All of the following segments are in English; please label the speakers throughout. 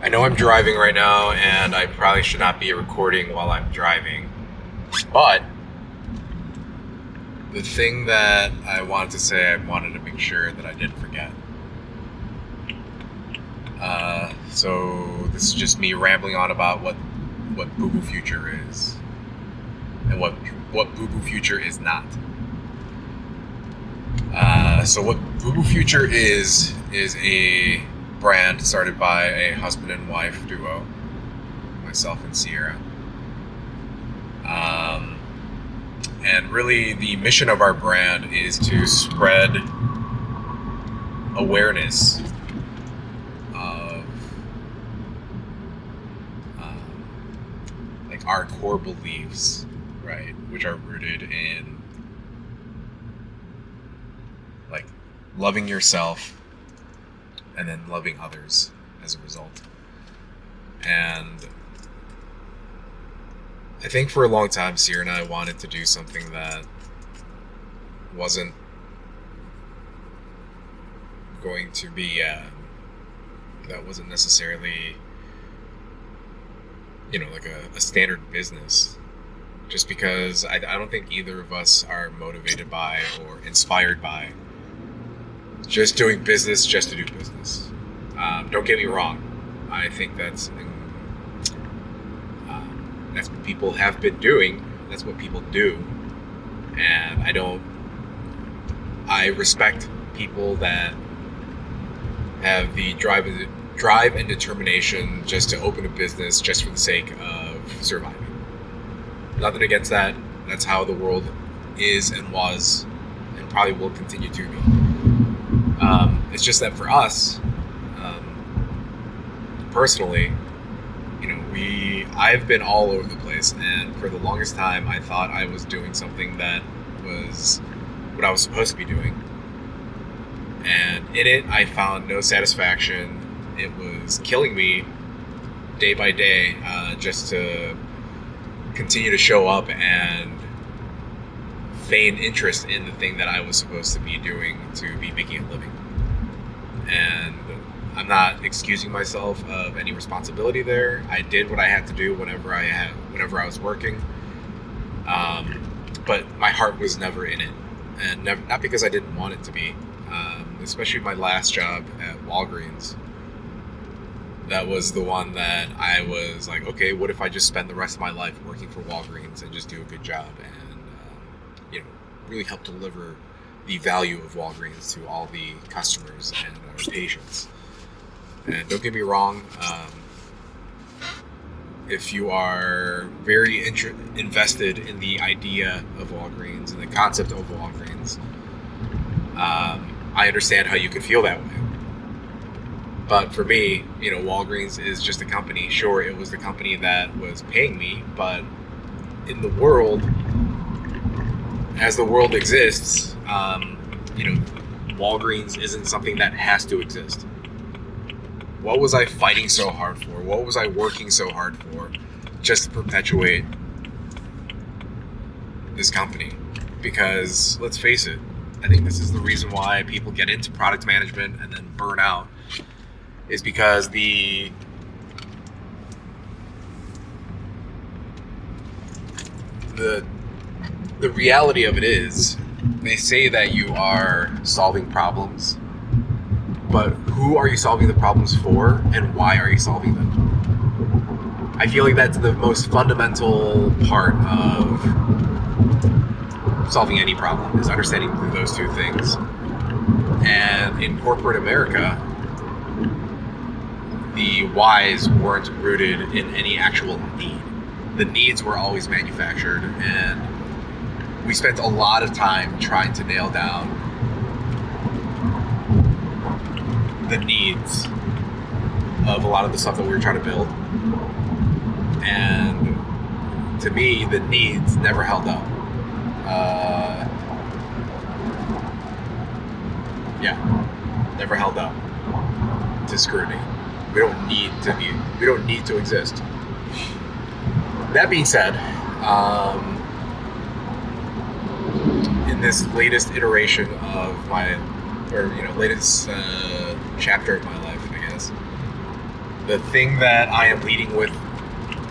Speaker 1: I know I'm driving right now, and I probably should not be recording while I'm driving. But the thing that I wanted to say, I wanted to make sure that I didn't forget. So this is just me rambling on about what Bubu Future is, and what Bubu Future is not. So what Bubu Future is a brand started by a husband and wife duo, myself and Sierra. And really the mission of our brand is to spread awareness of like our core beliefs, right, which are rooted in like loving yourself and then loving others as a result. And I think for a long time, Sierra and I wanted to do something that wasn't going to be, that wasn't necessarily, like a standard business. Just because I don't think either of us are motivated by or inspired by just doing business just to do business. Don't get me wrong. I think that's what people have been doing. That's what people do. And I respect people that have the drive and determination just to open a business just for the sake of surviving. Nothing against that. That's how the world is and was and probably will continue to be. It's just that for us, personally, I've been all over the place, and for the longest time I thought I was doing something that was what I was supposed to be doing. And in it, I found no satisfaction. It was killing me day by day, just to continue to show up and feign interest in the thing that I was supposed to be doing to be making a living. And I'm not excusing myself of any responsibility there. I did what I had to do whenever I was working. But my heart was never in it, and not because I didn't want it to be. Especially my last job at Walgreens. That was the one that I was like, okay, what if I just spend the rest of my life working for Walgreens and just do a good job and really help deliver the value of Walgreens to all the customers and our patients. And don't get me wrong, if you are very invested in the idea of Walgreens and the concept of Walgreens, I understand how you could feel that way. But for me, Walgreens is just a company. Sure, it was the company that was paying me, but in the world, as the world exists, Walgreens isn't something that has to exist. What was I fighting so hard for? What was I working so hard for just to perpetuate this company? Because let's face it, I think this is the reason why people get into product management and then burn out, is because the reality of it is, they say that you are solving problems, but who are you solving the problems for, and why are you solving them? I feel like that's the most fundamental part of solving any problem, is understanding those two things. And in corporate America, the whys weren't rooted in any actual need. The needs were always manufactured, and we spent a lot of time trying to nail down the needs of a lot of the stuff that we were trying to build. And to me, the needs never held up. Never held up to scrutiny. We don't need to exist. That being said, in this latest iteration of latest chapter of my life, I guess, The thing that I am leading with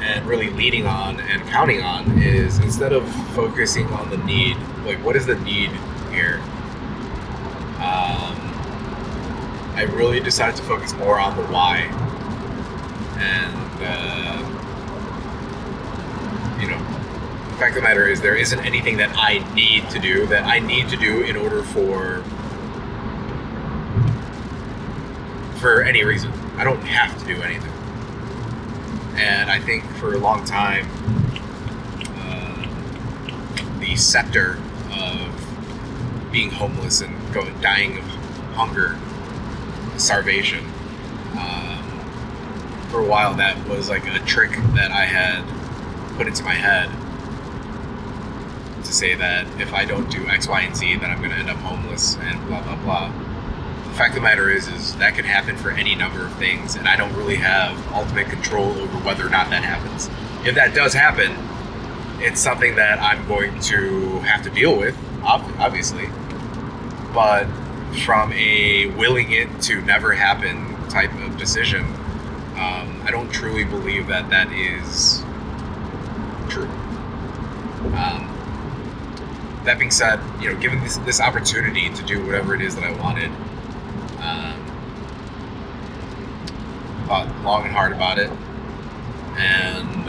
Speaker 1: and really leading on and counting on is, instead of focusing on the need, like, what is the need here? I really decided to focus more on the why. And, the fact of the matter is, there isn't anything that I need to do in order for any reason. I don't have to do anything. And I think for a long time, the scepter of being homeless and dying of hunger, starvation, for a while that was like a trick that I had put into my head, to say that if I don't do X, Y, and Z, then I'm going to end up homeless and blah, blah, blah. The fact of the matter is that could happen for any number of things, and I don't really have ultimate control over whether or not that happens. If that does happen, it's something that I'm going to have to deal with, obviously. But from a willing it to never happen type of decision, I don't truly believe that that is true. That being said, given this opportunity to do whatever it is that I wanted, thought long and hard about it, and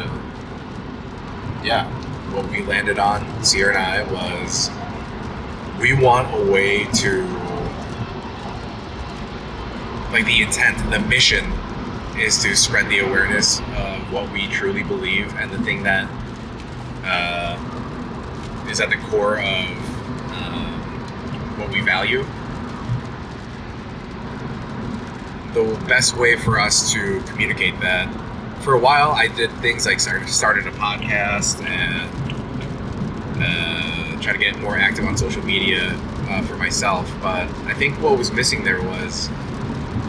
Speaker 1: what we landed on, Sierra and I, was we want a way to, like, the intent, the mission is to spread the awareness of what we truly believe, and the thing that is at the core of what we value. The best way for us to communicate that, for a while I did things like started a podcast and try to get more active on social media for myself, but I think what was missing there was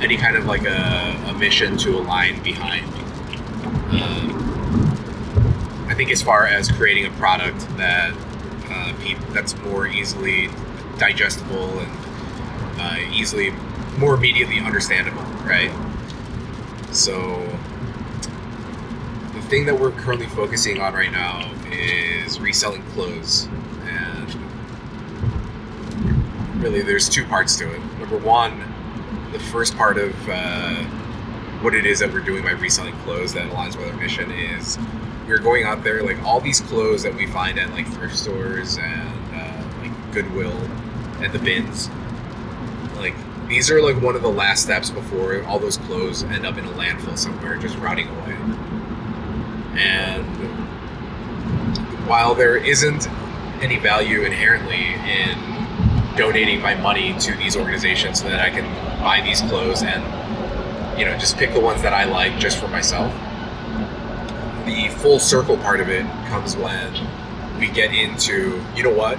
Speaker 1: any kind of like a mission to align behind. I think as far as creating a product that that's more easily digestible and more immediately understandable, right? So the thing that we're currently focusing on right now is reselling clothes, and really there's two parts to it. Number one, the first part of what it is that we're doing by reselling clothes that aligns with our mission is we're going out there, like, all these clothes that we find at like thrift stores and like Goodwill and the bins, like, these are like one of the last steps before all those clothes end up in a landfill somewhere just rotting away. And while there isn't any value inherently in donating my money to these organizations so that I can buy these clothes and just pick the ones that I like just for myself, the full circle part of it comes when we get into, what?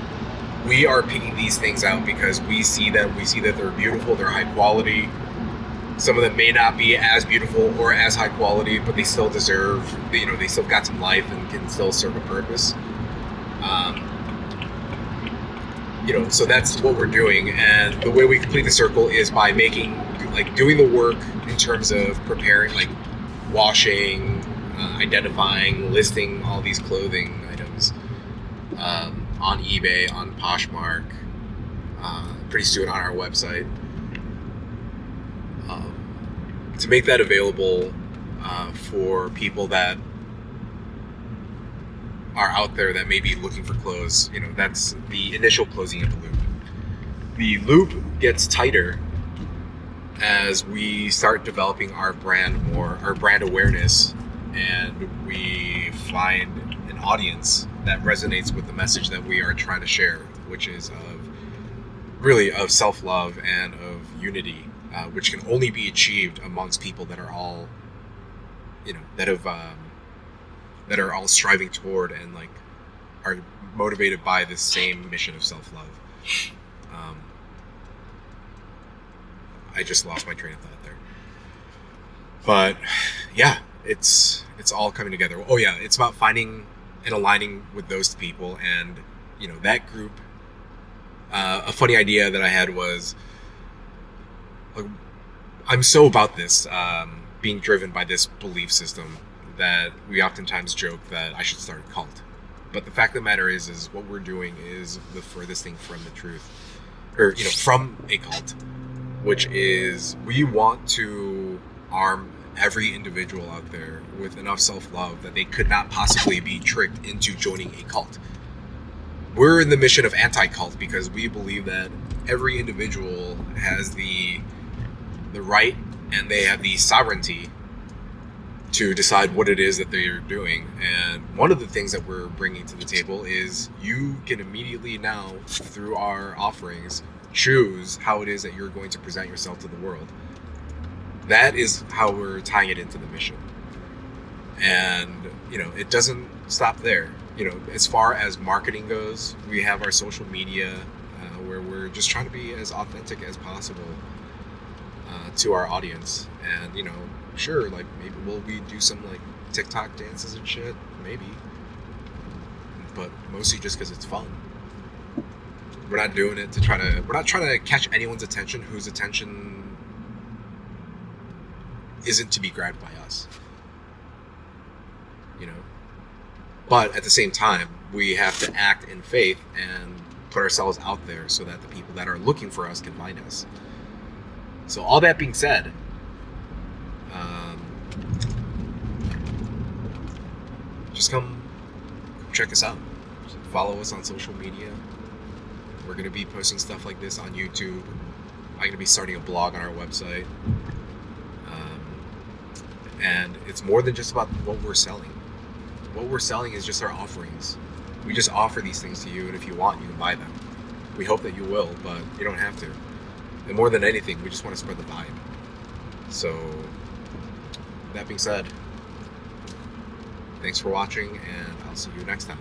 Speaker 1: We are picking these things out because we see that they're beautiful, they're high quality. Some of them may not be as beautiful or as high quality, but they still deserve, they still got some life and can still serve a purpose. So that's what we're doing. And the way we complete the circle is by doing the work in terms of preparing, like washing, identifying, listing all these clothing items on eBay, on Poshmark, pretty soon on our website, to make that available for people that are out there that may be looking for clothes. That's the initial closing of the loop. The loop gets tighter as we start developing our brand awareness, and we find an audience that resonates with the message that we are trying to share, which is of self-love and of unity, which can only be achieved amongst people that are all, that are all striving toward and like are motivated by the same mission of self-love. I just lost my train of thought there, but yeah, it's all coming together. Oh yeah, it's about finding and aligning with those people, and that group. A funny idea that I had was, like, I'm so about this. being driven by this belief system that we oftentimes joke that I should start a cult. But the fact of the matter is what we're doing is the furthest thing from the truth, or from a cult, which is we want to arm every individual out there with enough self-love that they could not possibly be tricked into joining a cult. We're in the mission of anti-cult because we believe that every individual has the right and they have the sovereignty to decide what it is that they're doing. And one of the things that we're bringing to the table is you can immediately now, through our offerings, choose how it is that you're going to present yourself to the world. That is how we're tying it into the mission. And, it doesn't stop there. As far as marketing goes, we have our social media where we're just trying to be as authentic as possible to our audience. And, sure, like maybe will we do some like TikTok dances and shit? Maybe. But mostly just because it's fun. We're not doing it we're not trying to catch anyone's attention whose attention isn't to be grabbed by us. But at the same time, we have to act in faith and put ourselves out there so that the people that are looking for us can find us. So all that being said, just come check us out. Follow us on social media. We're going to be posting stuff like this on YouTube. I'm going to be starting a blog on our website. And it's more than just about what we're selling. What we're selling is just our offerings. We just offer these things to you, and if you want, you can buy them. We hope that you will, but you don't have to. And more than anything, we just want to spread the vibe. So, that being said, thanks for watching, and I'll see you next time.